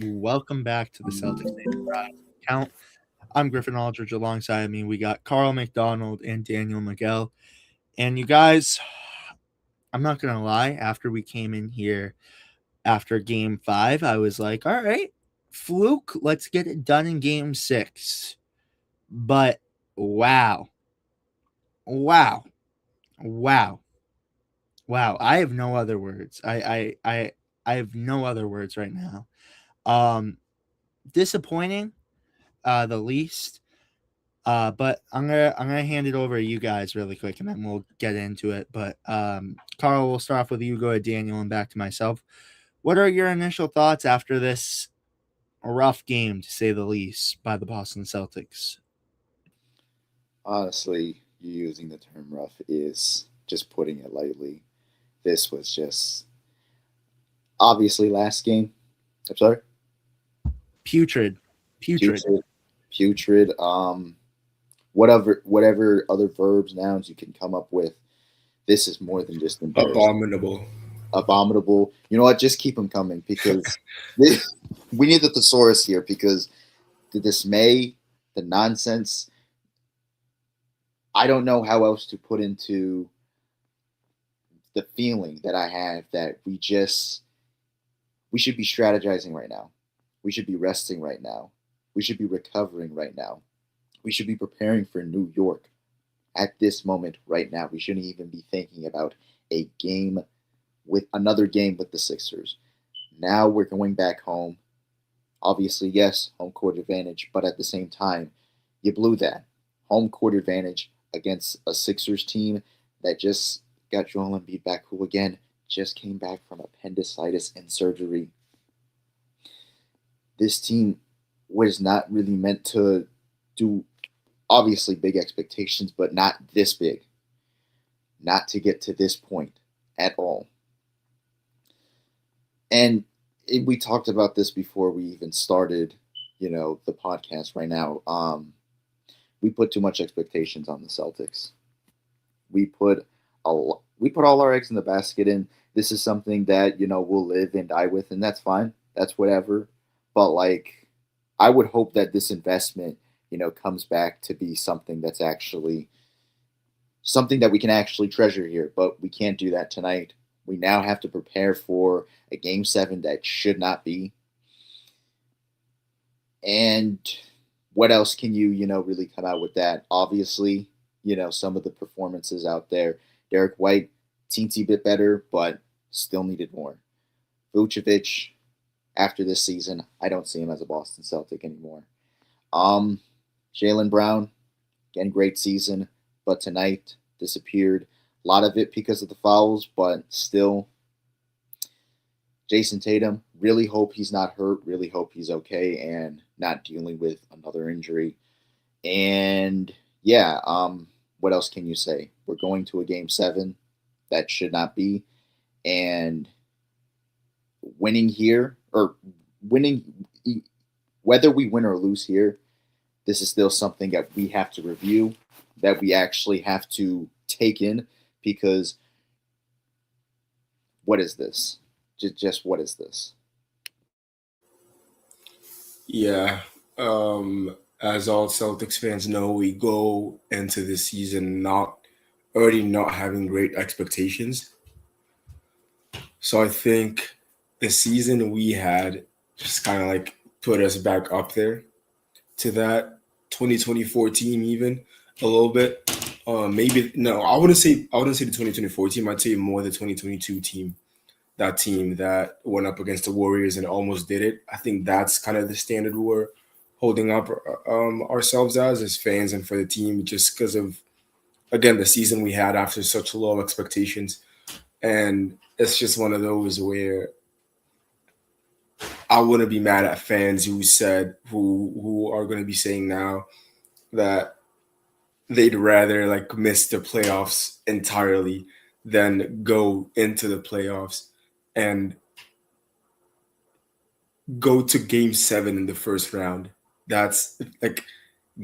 Welcome back to the Celtics account. I'm Griffin Aldrich. Alongside me, we got Carl McDonald and Daniel Miguel. And you guys, I'm not going to lie, after we came in here after game 5, I was like, all right, fluke, let's get it done in game 6. But wow. Wow. Wow. Wow. I have no other words. I have no other words right now. Disappointing, the least. But I'm gonna hand it over to you guys really quick, and then we'll get into it. But Carl, we'll start off with you. Go ahead, Daniel, and back to myself. What are your initial thoughts after this rough game, to say the least, by the Boston Celtics? Honestly, you using the term rough is just putting it lightly. This was just obviously last game. I'm sorry, Putrid. putrid, putrid. Whatever other verbs, nouns you can come up with. This is more than just embarrassing. Abominable. Abominable. You know what? Just keep them coming because we need the thesaurus here because the dismay, the nonsense. I don't know how else to put into the feeling that I have that we should be strategizing right now. We should be resting right now. We should be recovering right now. We should be preparing for New York at this moment right now. We shouldn't even be thinking about a game with another game with the Sixers. Now we're going back home. Obviously, yes, home court advantage, but at the same time, you blew that. Home court advantage against a Sixers team that just got Joel Embiid back, who again just came back from appendicitis and surgery. This team was not really meant to do obviously big expectations, but not this big. Not to get to this point at all. And we talked about this before we even started, the podcast right now. We put too much expectations on the Celtics. We put all our eggs in the basket, and this is something that we'll live and die with, and that's fine. That's whatever. But I would hope that this investment, comes back to be something that's actually something that we can actually treasure here. But we can't do that tonight. We now have to prepare for a game 7 that should not be. And what else can you, really come out with that? Obviously, some of the performances out there. Derek White, teensy bit better, but still needed more. Vucevic, after this season, I don't see him as a Boston Celtic anymore. Jaylen Brown, again, great season, but tonight disappeared. A lot of it because of the fouls, but still. Jason Tatum, really hope he's not hurt, really hope he's okay and not dealing with another injury. And yeah, what else can you say? We're going to a game 7 that should not be. And winning here, or winning, whether we win or lose here, this is still something that we have to review, that we actually have to take in, because what is this? Just what is this? Yeah. As all Celtics fans know, we go into this season not having great expectations. So I think the season we had just kind of put us back up there to that 2024 team, even a little bit. Maybe no, I wouldn't say the 2024 team. I'd say more the 2022 team. That team that went up against the Warriors and almost did it. I think that's kind of the standard we're holding up ourselves as fans and for the team, just because of, again, the season we had after such low expectations. And it's just one of those where I wouldn't be mad at fans who are going to be saying now that they'd rather miss the playoffs entirely than go into the playoffs and go to game 7 in the first round. That's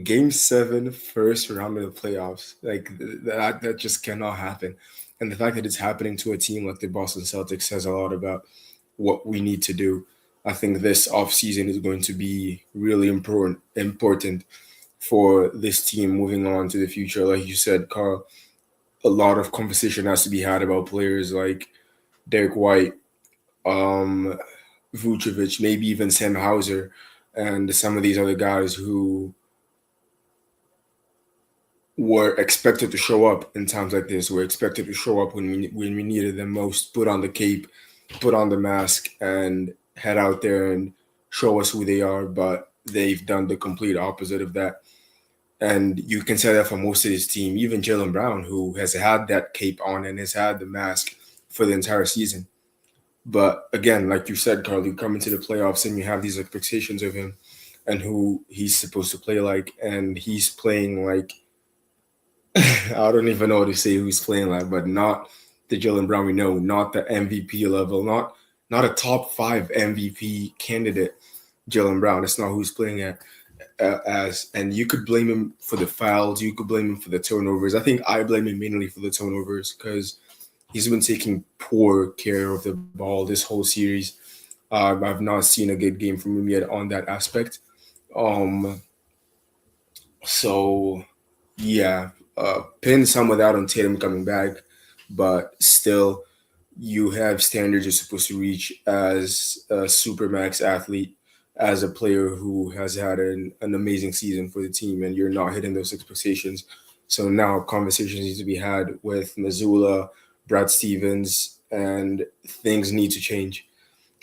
game 7, first round of the playoffs. That just cannot happen. And the fact that it's happening to a team like the Boston Celtics says a lot about what we need to do. I think this offseason is going to be really important for this team moving on to the future. Like you said, Carl, a lot of conversation has to be had about players like Derek White, um, Vucevic, maybe even Sam Hauser, and some of these other guys who were expected to show up in times like this. Were expected to show up when we needed them most. Put on the cape, put on the mask, and head out there and show us who they are. But they've done the complete opposite of that. And you can say that for most of his team, even Jaylen Brown, who has had that cape on and has had the mask for the entire season. But again, like you said, Carl, you come into the playoffs and you have these expectations of him and who he's supposed to play like, and he's playing like I don't even know what to say who's playing like, but not the Jaylen Brown we know, not the MVP level, not a top 5 MVP candidate, Jaylen Brown. That's not who he's playing at as. And you could blame him for the fouls, you could blame him for the turnovers. I think I blame him mainly for the turnovers because he's been taking poor care of the ball this whole series. I've not seen a good game from him yet on that aspect. So yeah, pin some of that on Tatum coming back, but still, you have standards you're supposed to reach as a supermax athlete, as a player who has had an amazing season for the team, and you're not hitting those expectations. So now conversations need to be had with Missoula, Brad Stevens, and things need to change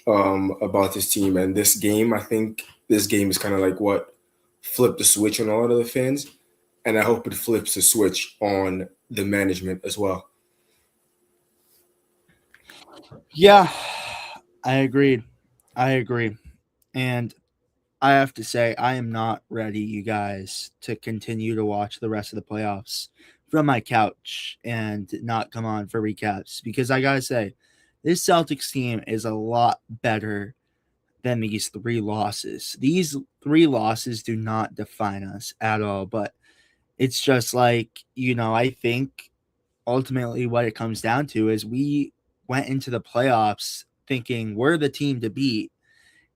about this team. And this game, I think this game is kind of like what flipped the switch on a lot of the fans. And I hope it flips the switch on the management as well. Yeah, I agree. And I have to say, I am not ready, you guys, to continue to watch the rest of the playoffs from my couch and not come on for recaps because I got to say, this Celtics team is a lot better than these 3 losses. These 3 losses do not define us at all, but it's just like, I think ultimately what it comes down to is we went into the playoffs thinking we're the team to beat.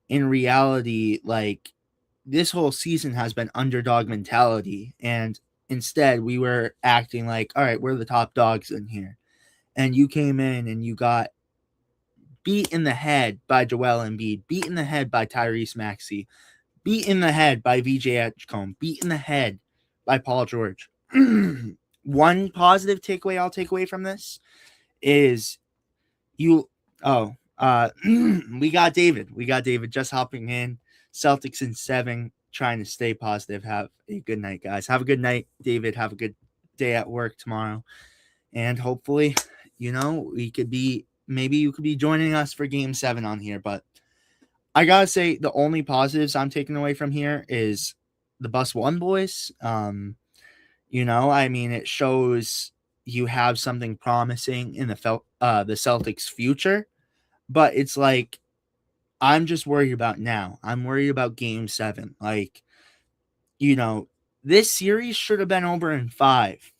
In reality, like, this whole season has been underdog mentality, and instead we were acting like, all right, we're the top dogs in here. And you came in and you got beat in the head by Joel Embiid, beat in the head by Tyrese Maxey, beat in the head by VJ Edgecombe, beat in the head by Paul George. One positive takeaway I'll take away from this is we got David. We got David just hopping in. Celtics in 7, trying to stay positive. Have a good night, guys. Have a good night, David. Have a good day at work tomorrow. And hopefully, maybe you could be joining us for game 7 on here. But I got to say, the only positives I'm taking away from here is the Bus One boys. It shows you have something promising in the Celtics future. But it's like, I'm just worried about now. I'm worried about game 7. Like, this series should have been over in 5.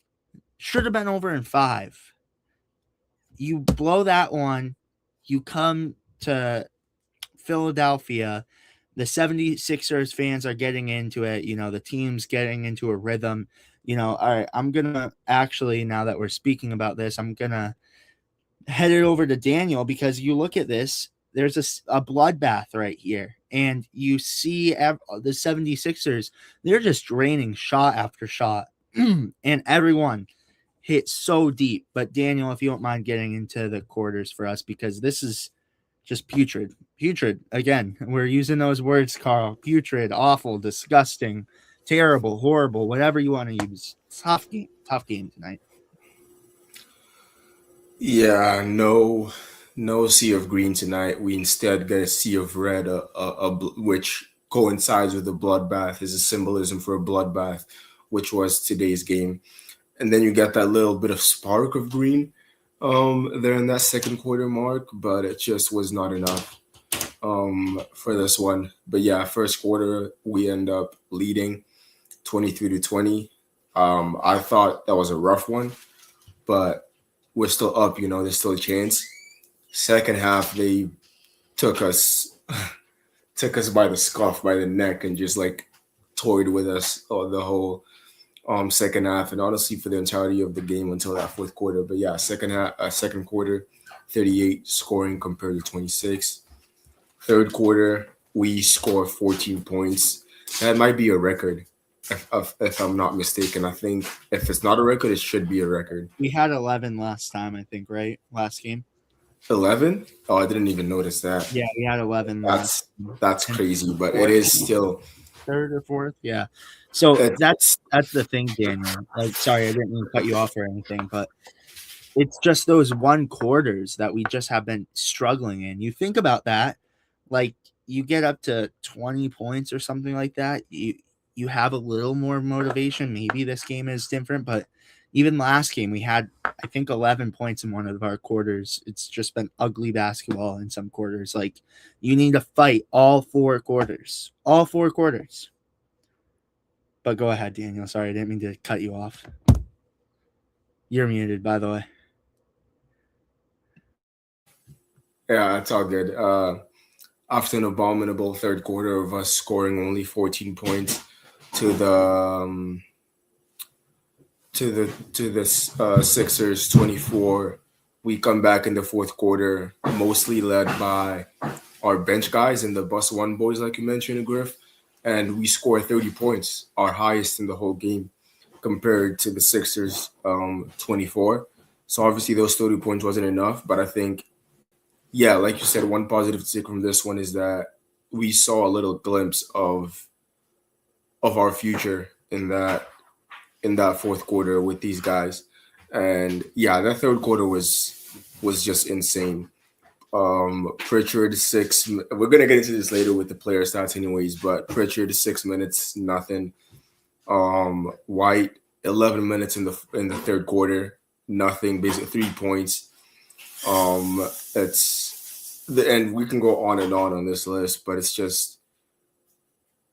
You blow that one. You come to Philadelphia. The 76ers fans are getting into it. The team's getting into a rhythm. All right, I'm going to actually, now that we're speaking about this, I'm going to head it over to Daniel because you look at this, there's a bloodbath right here. And you see the 76ers, they're just draining shot after shot. And everyone hit so deep. But Daniel, if you don't mind getting into the quarters for us, because this is just putrid. Putrid. Again, we're using those words, Carl. Putrid, awful, disgusting, terrible, horrible, whatever you want to use. Tough game tonight. Yeah, no sea of green tonight. We instead get a sea of red, which coincides with the bloodbath, is a symbolism for a bloodbath, which was today's game. And then you get that little bit of spark of green there in that second quarter mark, but it just was not enough for this one. But yeah, first quarter, we end up leading 23-20. I thought that was a rough one, but we're still up, there's still a chance. Second half, they took us took us by the scuff, by the neck, and just like toyed with us the whole second half, and honestly for the entirety of the game until that fourth quarter. But yeah, second quarter, 38 scoring compared to 26. Third quarter, we score 14 points. That might be a record, if I'm not mistaken. I think if it's not a record, it should be a record. We had 11 last time, I think, right? Last game. 11? Oh, I didn't even notice that. Yeah, we had 11 last. That's crazy, but it is still third or fourth. Yeah. So that's the thing, Daniel. Like, sorry, I didn't mean to cut you off or anything, but it's just those one quarters that we just have been struggling in. You think about that, like you get up to 20 points or something like that, you have a little more motivation. Maybe this game is different, but even last game we had, I think, 11 points in one of our quarters. It's just been ugly basketball in some quarters. Like, you need to fight all four quarters. All four quarters. But go ahead, Daniel. Sorry, I didn't mean to cut you off. You're muted, by the way. Yeah, it's all good. After an abominable third quarter of us scoring only 14 points to the Sixers 24, we come back in the fourth quarter, mostly led by our bench guys and the bus one boys, like you mentioned, Griff, and we score 30 points, our highest in the whole game, compared to the Sixers 24. So obviously those 30 points wasn't enough, but I think, yeah, like you said, one positive to take from this one is that we saw a little glimpse of our future in that fourth quarter with these guys. And yeah, that third quarter was just insane. Pritchard 6. We're gonna get into this later with the player stats, anyways. But Pritchard 6 minutes, nothing. White 11 minutes in the third quarter, nothing. Basically 3 points. And we can go on and on this list, but that's just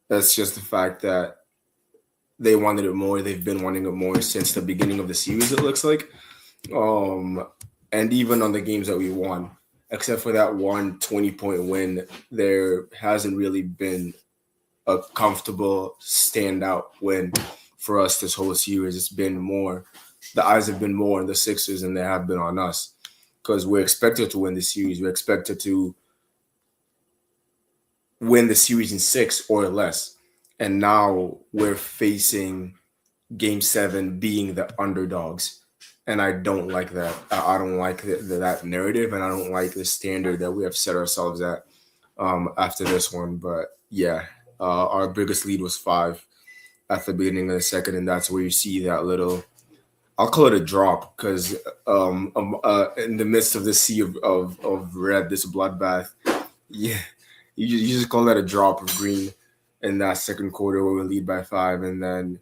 the fact that they wanted it more. They've been wanting it more since the beginning of the series, it looks like. And even on the games that we won, except for that one 20-point win, there hasn't really been a comfortable standout win for us this whole series. It's been more, the eyes have been more on the Sixers than they have been on us, because we're expected to win the series. We're expected to win the series in 6 or less. And now we're facing Game 7 being the underdogs. And I don't like that. I don't like that narrative, and I don't like the standard that we have set ourselves at after this one. But yeah, our biggest lead was 5 at the beginning of the second, and that's where you see that little, I'll call it a drop, because in the midst of this sea of red, this bloodbath, yeah, you just call that a drop of green in that second quarter where we lead by 5, and then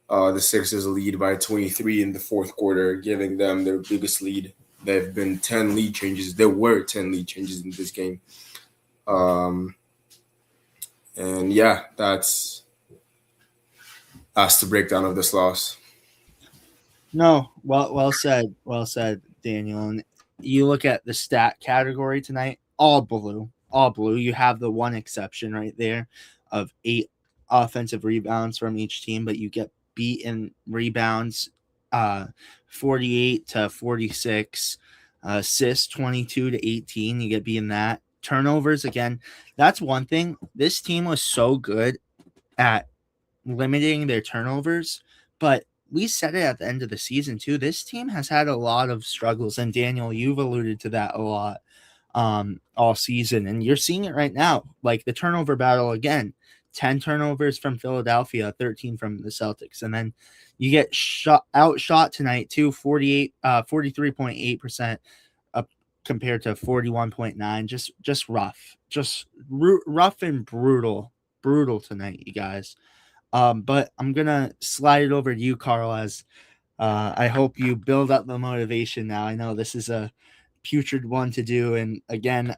the Sixers lead by 23 in the fourth quarter, giving them their biggest lead. There have been 10 lead changes. There were 10 lead changes in this game. And yeah, that's the breakdown of this loss. No, well said, Daniel. And you look at the stat category tonight, all blue. You have the one exception right there of 8 offensive rebounds from each team, but you get beat in rebounds 48 to 46, assists 22 to 18. You get beat in that. Turnovers, again, that's one thing. This team was so good at limiting their turnovers, but we said it at the end of the season too. This team has had a lot of struggles, and Daniel, you've alluded to that a lot all season, and you're seeing it right now. Like the turnover battle again, 10 turnovers from Philadelphia, 13 from the Celtics, and then you get outshot tonight too, 43.8% compared to 41.9. Just rough and brutal tonight, you guys. But I'm gonna slide it over to you, Carl, as I hope you build up the motivation now. I know this is a putrid one to do, and again,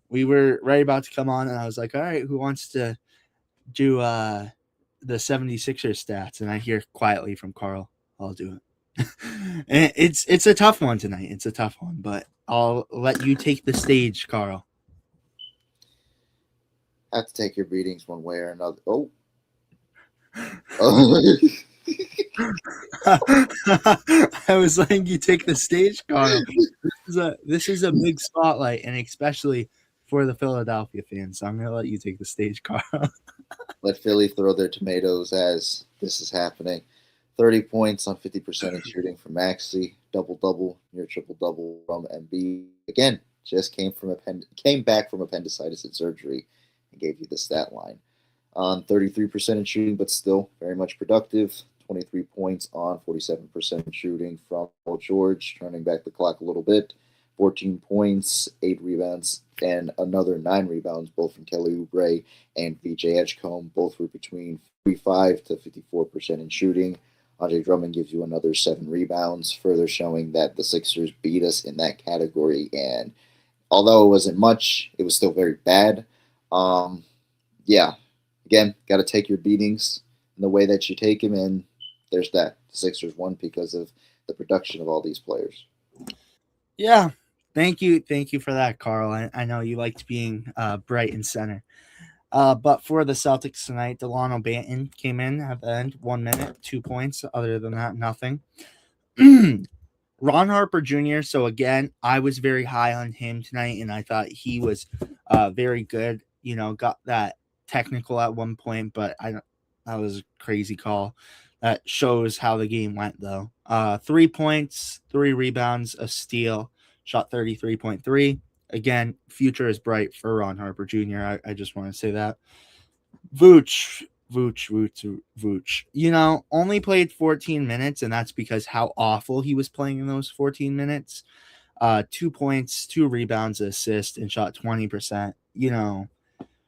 we were right about to come on, and I was like, all right, who wants to do the 76ers stats? And I hear quietly from Carl, I'll do it. And it's a tough one tonight. It's a tough one, but I'll let you take the stage, Carl. have to take your beatings one way or another. Oh. I was letting you take the stage, Carl. This is a big spotlight, and especially for the Philadelphia fans. So I'm gonna let you take the stage, Carl. Let Philly throw their tomatoes as this is happening. 30 points on 50% shooting from Maxey, double-double, near triple-double from MB. Again, just came back from appendicitis and surgery and gave you the stat line. On 33% shooting, but still very much productive. 23 points on 47% shooting from Paul George, turning back the clock a little bit. 14 points, 8 rebounds, and another 9 rebounds, both from Kelly Oubre and VJ Edgecombe. Both were between 45 to 54% in shooting. Andre Drummond gives you another 7 rebounds, further showing that the Sixers beat us in that category. And although it wasn't much, it was still very bad. Yeah, again, got to take your beatings in the way that you take them, and there's that. The Sixers won because of the production of all these players. Yeah, thank you for that, Carl. I know you liked being bright and center. But for the Celtics tonight, Delano Banton came in at the end, 1 minute, 2 points. Other than that, nothing. Ron Harper Jr. So again, I was very high on him tonight, and I thought he was very good. You know, got that technical at one point, but that was a crazy call. That shows how the game went, though. 3 points, 3 rebounds, a steal, shot 33.3. Again, future is bright for Ron Harper Jr. I just want to say that. Vooch. You know, only played 14 minutes, and that's because how awful he was playing in those 14 minutes. 2 points, 2 rebounds, assist, and shot 20%. You know,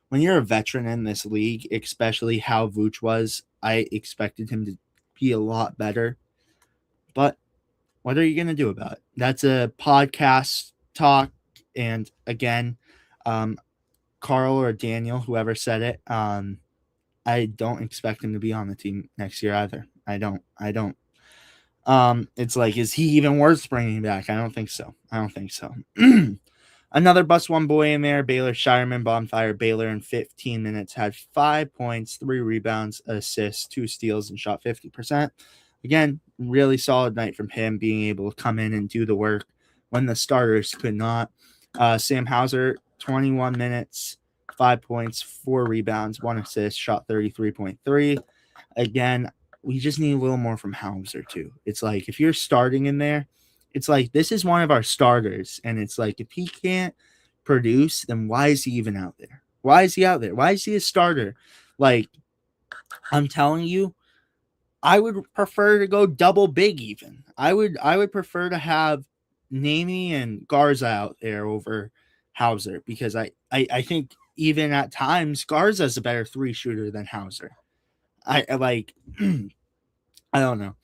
when you're a veteran in this league, especially how Vooch was, I expected him to be a lot better. But what are you going to do about it? That's a podcast talk. And again, Carl or Daniel, whoever said it, I don't expect him to be on the team next year either. I don't. It's like, is he even worth bringing back? I don't think so. Another bus one boy in there, Baylor Shireman, bonfire. Baylor in 15 minutes had 5 points, 3 rebounds, assists, 2 steals, and shot 50%. Again, really solid night from him, being able to come in and do the work when the starters could not. Sam Hauser, 21 minutes, 5 points, 4 rebounds, 1 assist, shot 33.3. Again, we just need a little more from Hauser too. It's like, if you're starting in there, it's like, this is one of our starters. And it's like, if he can't produce, then why is he even out there? Why is he out there? Why is he a starter? Like, I'm telling you, I would prefer to go double big even. I would prefer to have Namey and Garza out there over Hauser, because I think even at times Garza's a better 3 shooter than Hauser. I like I don't know.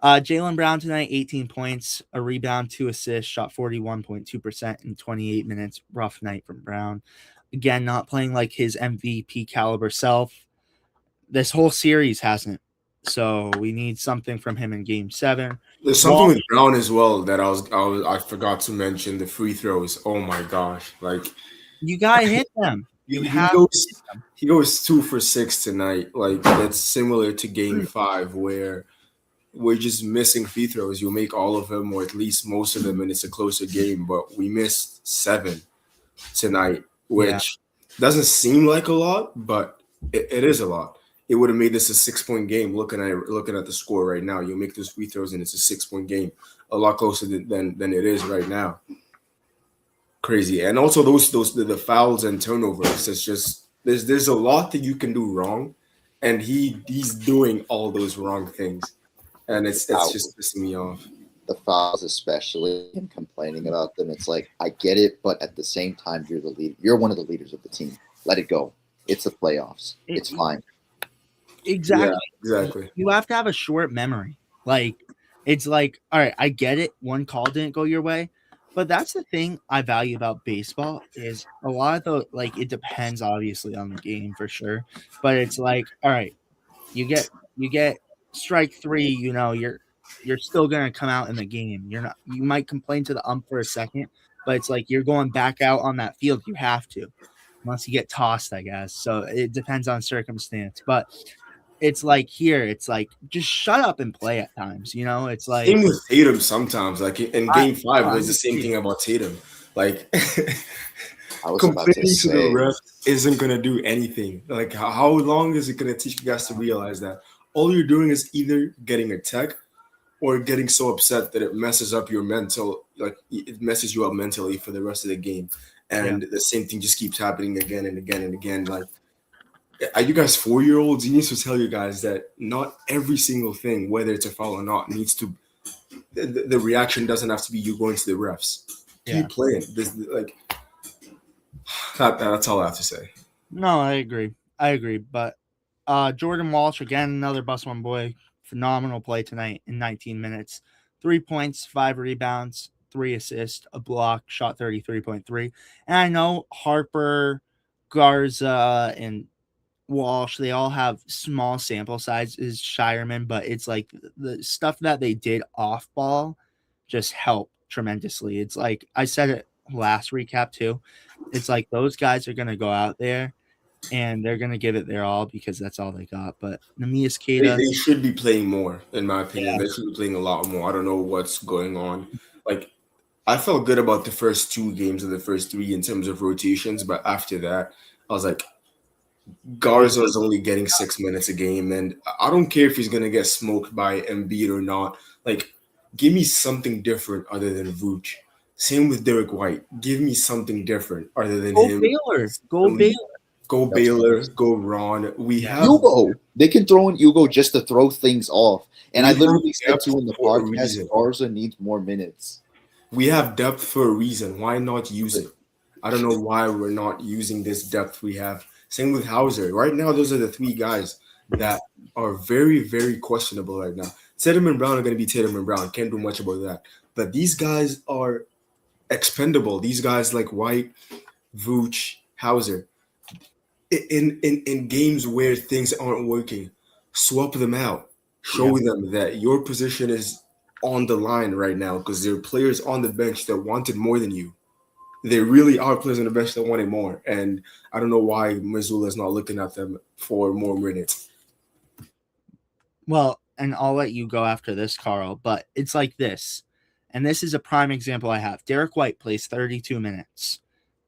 Jaylen Brown tonight, 18 points, a rebound, 2 assists, shot 41.2% in 28 minutes. Rough night from Brown. Again, not playing like his MVP caliber self. This whole series hasn't. So we need something from him in Game 7. There's something with Brown as well that I forgot to mention. The free throws. Oh my gosh! Like, you gotta hit them. He goes 2 for 6 tonight. Like, that's similar to Game 5, where we're just missing free throws. You make all of them, or at least most of them, and it's a closer game. But we missed 7 tonight, which doesn't seem like a lot, but it is a lot. It would have made this a 6-point game. Looking at the score right now, you make those free throws and it's a 6-point game, a lot closer than it is right now. Crazy. And also the fouls and turnovers. It's just there's a lot that you can do wrong, and he's doing all those wrong things, and it's just pissing me off. The fouls, especially, and complaining about them. It's like, I get it, but at the same time, you're the leader. You're one of the leaders of the team. Let it go. It's the playoffs. It's fine. Exactly. Yeah, exactly. You have to have a short memory. Like, it's like, all right, I get it. One call didn't go your way. But that's the thing I value about baseball, is a lot of the, like, it depends obviously on the game for sure. But it's like, all right, you get strike 3, you know, you're still gonna come out in the game. You might complain to the ump for a second, but it's like, you're going back out on that field. You have to. unless you get tossed, I guess. So it depends on circumstance. But it's like here, it's like just shut up and play at times. It's like Same with Tatum sometimes. Like in I, game 5, it I'm was the with same you. thing about Tatum. Like I was about to complaining to the say, refs isn't gonna do anything. Like how long is it gonna teach you guys to realize that all you're doing is either getting a tech or getting so upset that it messes up your mental, like it messes you up mentally for the rest of the game. And the same thing just keeps happening again and again and again. Like, are you guys 4-year-olds? You need to tell you guys that not every single thing, whether it's a foul or not, needs to. The reaction doesn't have to be you going to the refs. Keep playing. That's all I have to say. No, I agree. But Jordan Walsh, again, another bus one boy. Phenomenal play tonight in 19 minutes. 3 points, 5 rebounds, 3 assists, a block, shot 33.3. And I know Harper, Garza, and Walsh, they all have small sample sizes, Shireman, but it's like the stuff that they did off ball just helped tremendously. It's like I said it last recap too. It's like those guys are going to go out there and they're going to give it their all because that's all they got. But Namias Keita, They should be playing more, in my opinion. They should be playing a lot more. I don't know what's going on. Like, I felt good about the first 2 games of the first 3 in terms of rotations, but after that, I was like, Garza is only getting 6 minutes a game, and I don't care if he's gonna get smoked by Embiid or not. Like, give me something different other than Vooch. Same with Derek White. Give me something different other than him. Go Baylor. Go Baylor, go Ron. We have Hugo. They can throw in Hugo just to throw things off. And I literally said to you in the for a podcast, reason. Garza needs more minutes. We have depth for a reason. Why not use it? I don't know why we're not using this depth we have. Same with Hauser. Right now, those are the 3 guys that are very, very questionable right now. Tatum and Brown are going to be Tatum and Brown. Can't do much about that. But these guys are expendable. These guys like White, Vooch, Hauser. In games where things aren't working, swap them out. Show them that your position is on the line right now because there are players on the bench that wanted more than you. There really are players on the bench that wanted more, and I don't know why Missoula is not looking at them for more minutes. Well, and I'll let you go after this, Carl, but it's like this, and this is a prime example I have. Derek White plays 32 minutes.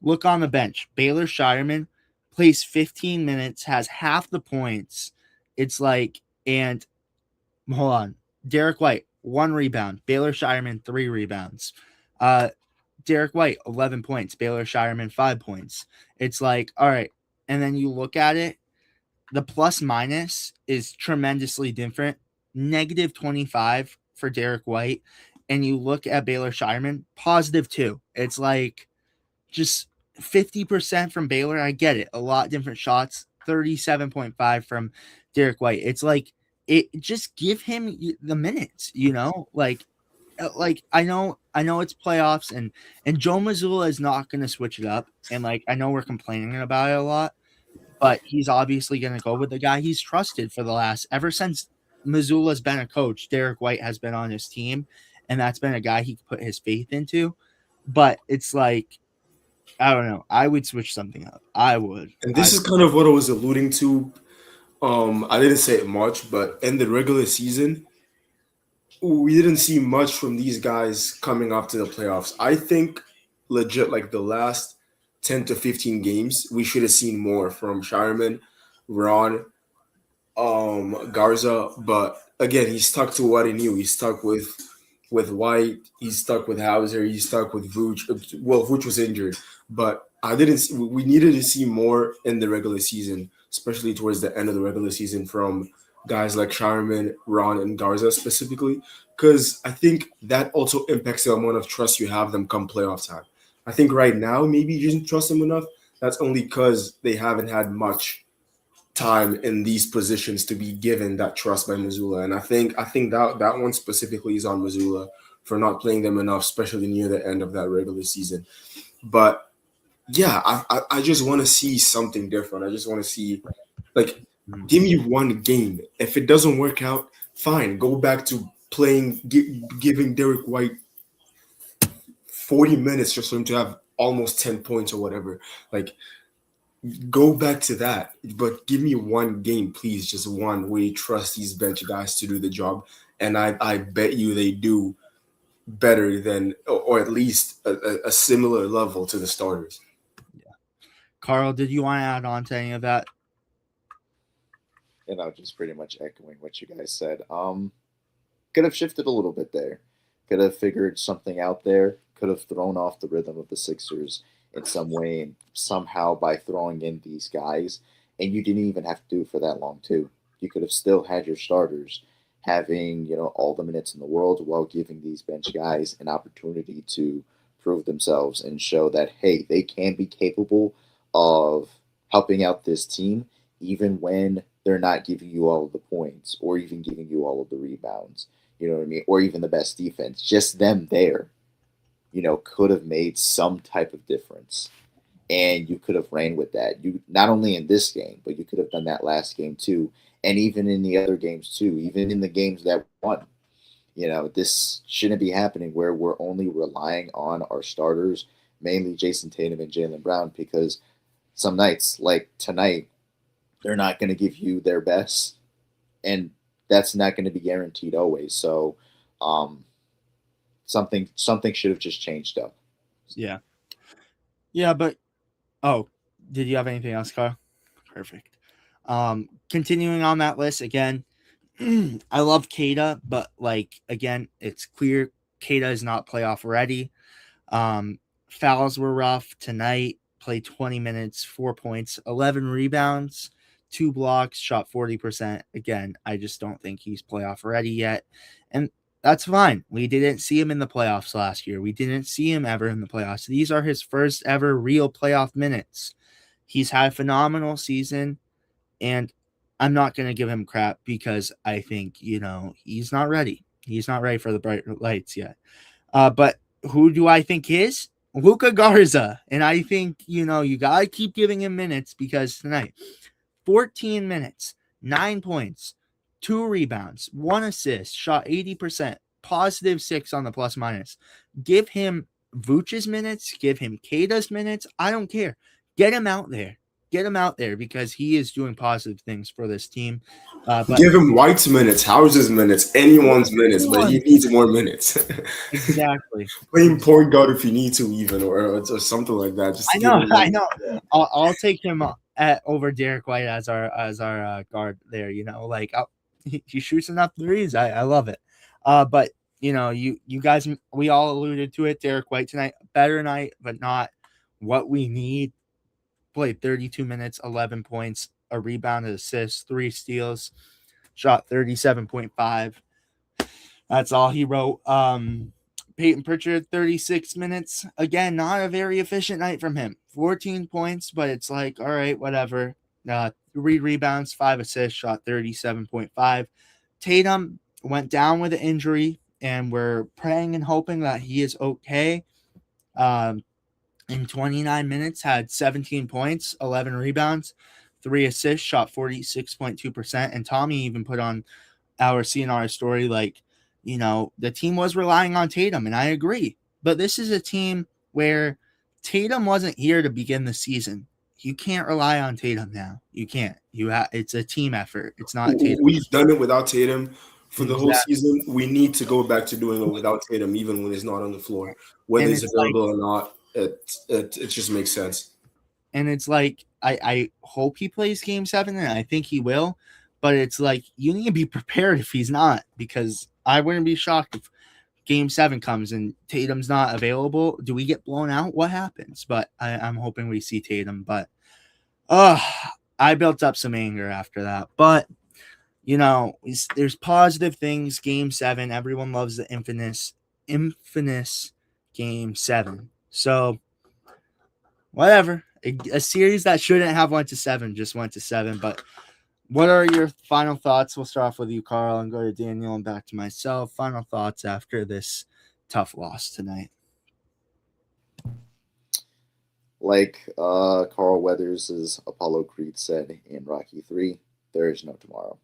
Look on the bench. Baylor Shireman plays 15 minutes, has half the points. It's like, and hold on. Derek White, 1 rebound. Baylor Shireman, 3 rebounds. Derek White, 11 points. Baylor Shireman, 5 points. It's like, all right. And then you look at it, the plus minus is tremendously different. Negative 25 for Derek White. And you look at Baylor Shireman, positive 2. It's like just 50% from Baylor. I get it. A lot different shots. 37.5 from Derek White. It's like, just give him the minutes, like I know it's playoffs and Joe Mazzulla is not going to switch it up. And like, I know we're complaining about it a lot, but he's obviously going to go with the guy he's trusted for ever since Mazzulla's been a coach. Derek White has been on his team, and that's been a guy he put his faith into. But it's like, I don't know. I would switch something up. I would. And this is kind of what I was alluding to. I didn't say it much, but in the regular season, we didn't see much from these guys coming up to the playoffs. I think legit, like the last 10 to 15 games, we should have seen more from Shireman, Ron, Garza. But again, he stuck to what he knew. He stuck with White. He stuck with Hauser. He stuck with Vooch. Well, Vooch was injured, but we needed to see more in the regular season, especially towards the end of the regular season from guys like Shireman, Ron, and Garza specifically, because I think that also impacts the amount of trust you have them come playoff time. I think right now, maybe you didn't trust them enough. That's only because they haven't had much time in these positions to be given that trust by Mazzulla. And I think that one specifically is on Mazzulla for not playing them enough, especially near the end of that regular season. But yeah, I just want to see something different. I just want to see, like, give me one game. If it doesn't work out, fine. Go back to playing, giving Derek White 40 minutes just for him to have almost 10 points or whatever. Like, Go back to that, but give me one game, please, just one where you trust these bench guys to do the job, and I bet you they do better than, or at least a similar level to the starters. Carl, did you want to add on to any of that? Just pretty much echoing what you guys said. Could have shifted a little bit there. Could have figured something out there. Could have thrown off the rhythm of the Sixers in some way, and somehow by throwing in these guys, and you didn't even have to do it for that long too. You could have still had your starters having all the minutes in the world while giving these bench guys an opportunity to prove themselves and show that hey, they can be capable of helping out this team even when they're not giving you all of the points or even giving you all of the rebounds. You know what I mean? Or even the best defense. Just them there, could have made some type of difference. And you could have ran with that. You not only in this game, but you could have done that last game too. And even in the other games too, even in the games that won. This shouldn't be happening where we're only relying on our starters, mainly Jason Tatum and Jaylen Brown, because some nights, like tonight, they're not going to give you their best, and that's not going to be guaranteed always. So, something should have just changed up. Yeah, but did you have anything else, Carl? Perfect. Continuing on that list again, I love Kada, but again, it's clear Kada is not playoff ready. Fouls were rough tonight. Played 20 minutes, 4 points, 11 rebounds, 2 blocks, shot 40%. Again, I just don't think he's playoff ready yet. And that's fine. We didn't see him in the playoffs last year. We didn't see him ever in the playoffs. These are his first ever real playoff minutes. He's had a phenomenal season, and I'm not going to give him crap because I think, he's not ready. He's not ready for the bright lights yet. But who do I think is? Luka Garza. And I think, you got to keep giving him minutes because tonight, 14 minutes, 9 points, 2 rebounds, 1 assist, shot 80%, positive 6 on the plus minus. Give him Vooch's minutes, give him Kada's minutes. I don't care. Get him out there. Get him out there because he is doing positive things for this team. Give him White's minutes, House's minutes, anyone's minutes, but he needs more minutes. Exactly. Play him point guard if you need to, even or something like that. Just I know. I'll take him over Derek White as our guard there. He shoots enough threes. I love it. But you guys, we all alluded to it. Derek White tonight, better night, but not what we need. Played 32 minutes, 11 points, a rebound, an assist, 3 steals, shot 37.5. That's all he wrote. Peyton Pritchard, 36 minutes. Again, not a very efficient night from him. 14 points, but it's all right, whatever. 3 rebounds, 5 assists, shot 37.5. Tatum went down with an injury, and we're praying and hoping that he is okay. In 29 minutes, had 17 points, 11 rebounds, 3 assists, shot 46.2%. And Tommy even put on our CNR story, the team was relying on Tatum, and I agree. But this is a team where Tatum wasn't here to begin the season. You can't rely on Tatum now. You can't. It's a team effort. It's not Tatum. We've done it without Tatum for the whole season. We need to go back to doing it without Tatum, even when he's not on the floor, whether he's available or not. It just makes sense. And it's I hope he plays game 7, and I think he will. But it's you need to be prepared if he's not, because I wouldn't be shocked if game 7 comes and Tatum's not available. Do we get blown out? What happens? But I'm hoping we see Tatum. But I built up some anger after that. But there's positive things. Game 7, everyone loves the infamous game 7. So whatever. A series that shouldn't have went to 7 just went to 7. But what are your final thoughts? We'll start off with you, Carl, and go to Daniel and back to myself. Final thoughts after this tough loss tonight. Like Carl Weathers' Apollo Creed said in Rocky 3, there is no tomorrow.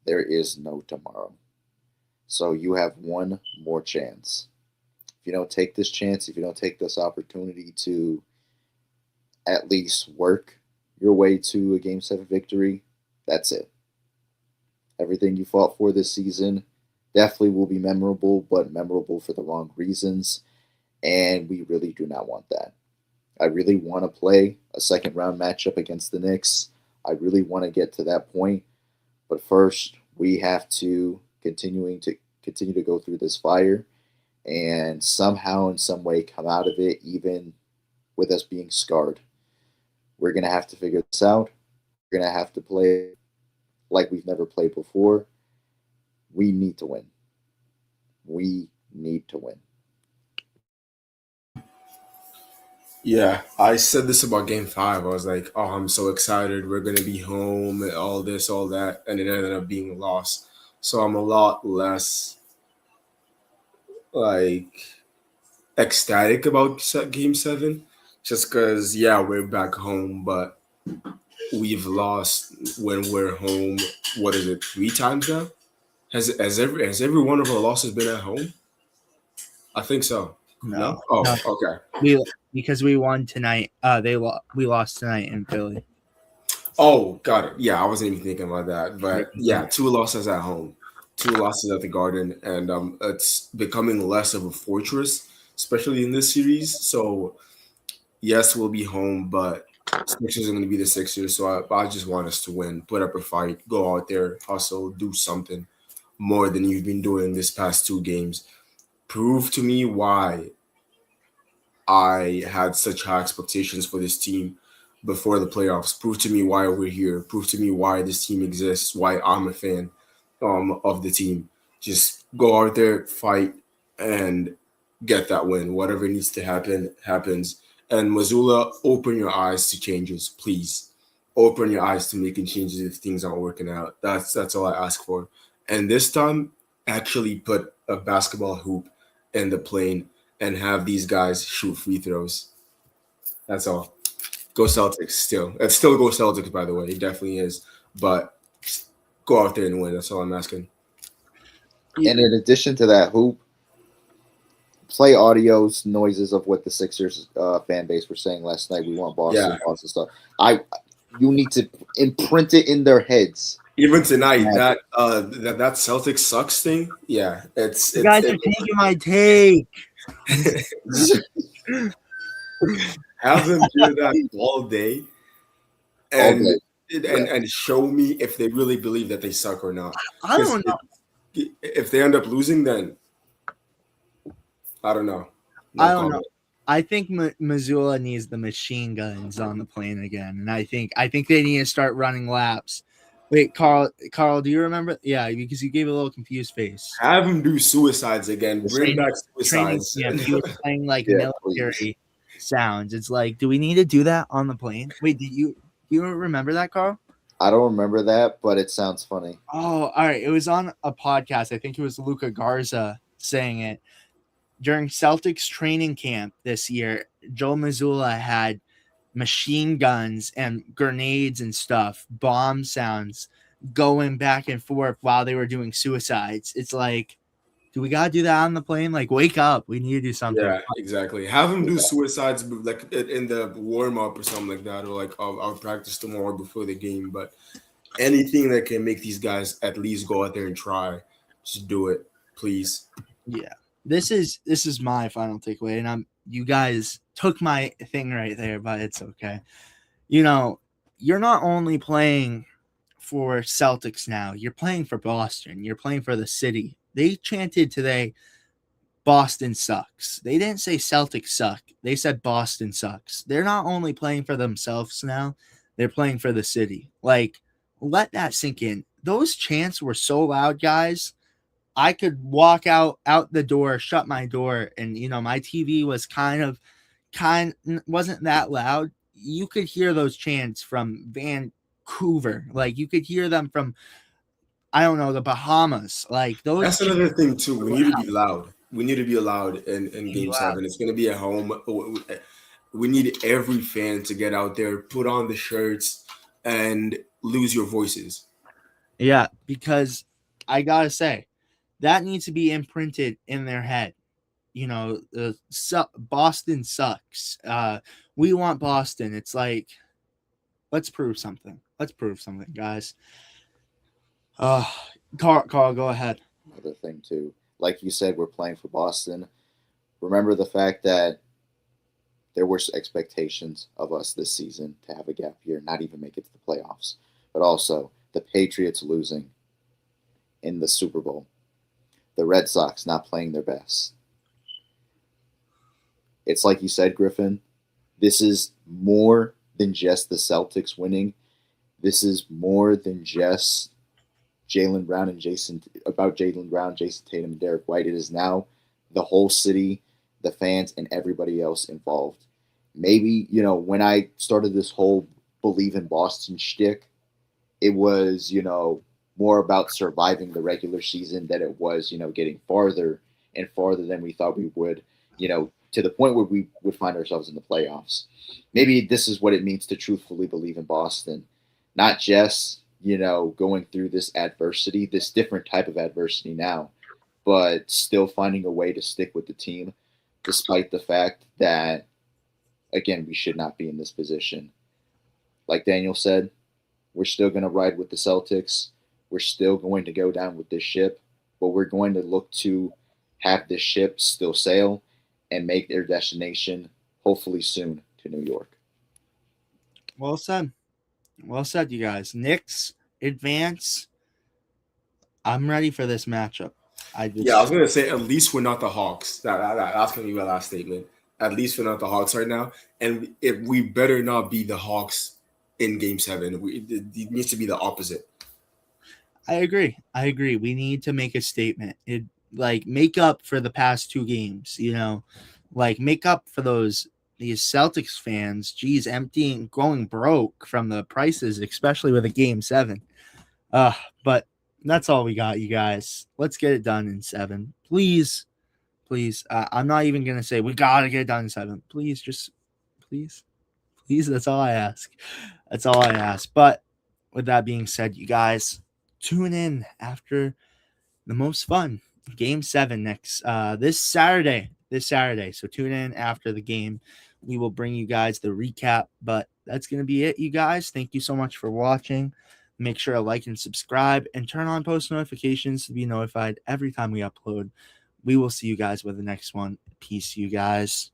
There is no tomorrow. So you have one more chance. If you don't take this chance, if you don't take this opportunity to at least work your way to a Game 7 victory, that's it. Everything you fought for this season definitely will be memorable, but memorable for the wrong reasons. And we really do not want that. I really want to play a second round matchup against the Knicks. I really want to get to that point. But first, we have to continue to go through this fire and somehow in some way come out of it, even with us being scarred. We're gonna have to figure this out. We're gonna have to play like we've never played before. We need to win. We need to win. Yeah, I said this about Game 5. I was like, oh, I'm so excited. We're going to be home, and all this, all that. And it ended up being lost. So I'm a lot less, like, ecstatic about Game 7. Just because, yeah, we're back home, but we've lost when we're home. What is it, 3 times now? Has every one of our losses been at home? I think so. No? Oh, No. okay. Because we won tonight. We lost tonight in Philly. Oh, got it. Yeah, I wasn't even thinking about that. But yeah, 2 losses at home, 2 losses at the Garden, and it's becoming less of a fortress, especially in this series. So yes, we'll be home, but Sixers are going to be the Sixers. So I just want us to win, put up a fight, go out there, hustle, do something more than you've been doing this past 2 games. Prove to me why I had such high expectations for this team before the playoffs. Prove to me why we're here. Prove to me why this team exists, why I'm a fan of the team. Just go out there, fight, and get that win. Whatever needs to happen, happens. And Missoula, open your eyes to changes, please. Open your eyes to making changes if things aren't working out. That's all I ask for. And this time, actually put a basketball hoop in the plane and have these guys shoot free throws. That's all. Go Celtics still. It's still go Celtics, by the way. It definitely is. But go out there and win. That's all I'm asking. And in addition to that hoop, play audios, noises of what the Sixers fan base were saying last night. We want Boston, Yeah. Boston stuff. You need to imprint it in their heads. Even tonight, that Celtics sucks thing. Yeah, You guys are taking my take. Have them do that all day, and show me if they really believe that they suck or not. I don't know. If they end up losing, then I don't know. I don't know. I think Missoula needs the machine guns on the plane again, and I think they need to start running laps. Wait, Carl, do you remember? Yeah, because you gave a little confused face. Have him do suicides again. Bring back suicides. Yeah, he was playing like military sounds. It's like, do we need to do that on the plane? Wait, do you remember that, Carl? I don't remember that, but it sounds funny. Oh, all right. It was on a podcast. I think it was Luca Garza saying it. During Celtics training camp this year, Joe Missoula had machine guns and grenades and stuff, bomb sounds going back and forth while they were doing suicides. It's like, do we gotta do that on the plane? Like, wake up, we need to do something. Yeah, exactly. Have them do suicides like in the warm-up or something like that, or like I'll practice tomorrow before the game. But anything that can make these guys at least go out there and try, just do it, please. Yeah, this is my final takeaway, and you guys took my thing right there, but it's okay. You know, you're not only playing for Celtics now, you're playing for Boston. You're playing for the city. They chanted today, Boston sucks. They didn't say Celtics suck. They said Boston sucks. They're not only playing for themselves now, they're playing for the city. Like, let that sink in. Those chants were so loud, guys. I could walk out the door, shut my door, and my TV was wasn't that loud. You could hear those chants from Vancouver. Like, you could hear them from, I don't know, the Bahamas. Like, those. That's another thing too. We need to be loud. We need to be loud in Game 7. It's going to be at home. We need every fan to get out there, put on the shirts, and lose your voices. Yeah, because I gotta say, that needs to be imprinted in their head. Boston sucks. We want Boston. It's like, let's prove something. Let's prove something, guys. Carl, go ahead. Another thing too, like you said, we're playing for Boston. Remember the fact that there were expectations of us this season to have a gap year, not even make it to the playoffs, but also the Patriots losing in the Super Bowl, the Red Sox not playing their best. It's like you said, Griffin, this is more than just the Celtics winning. This is more than just Jaylen Brown, Jason Tatum, and Derek White. It is now the whole city, the fans, and everybody else involved. Maybe, when I started this whole believe in Boston shtick, it was, more about surviving the regular season than it was, getting farther and farther than we thought we would, to the point where we would find ourselves in the playoffs. Maybe this is what it means to truthfully believe in Boston, not just, going through this adversity, this different type of adversity now, but still finding a way to stick with the team, despite the fact that, again, we should not be in this position. Like Daniel said, we're still going to ride with the Celtics. We're still going to go down with this ship, but we're going to look to have this ship still sail and make their destination, hopefully soon, to New York. Well said. Well said, you guys. Knicks advance. I'm ready for this matchup. I was gonna say at least we're not the Hawks. That's gonna be my last statement. At least we're not the Hawks right now, and if we better not be the Hawks in Game 7. It needs to be the opposite. I agree. We need to make a statement. Make up for the past 2 games. Make up for these Celtics fans. Geez, emptying, going broke from the prices, especially with a Game 7. But that's all we got, you guys. Let's get it done in 7. Please. I'm not even going to say we got to get it done in 7. Please. That's all I ask. But with that being said, you guys, tune in after the most fun Game 7 next this Saturday. So tune in after the game. We will bring you guys the recap. But that's going to be it, you guys. Thank you so much for watching. Make sure to like and subscribe and turn on post notifications to be notified every time we upload. We will see you guys with the next one. Peace, you guys.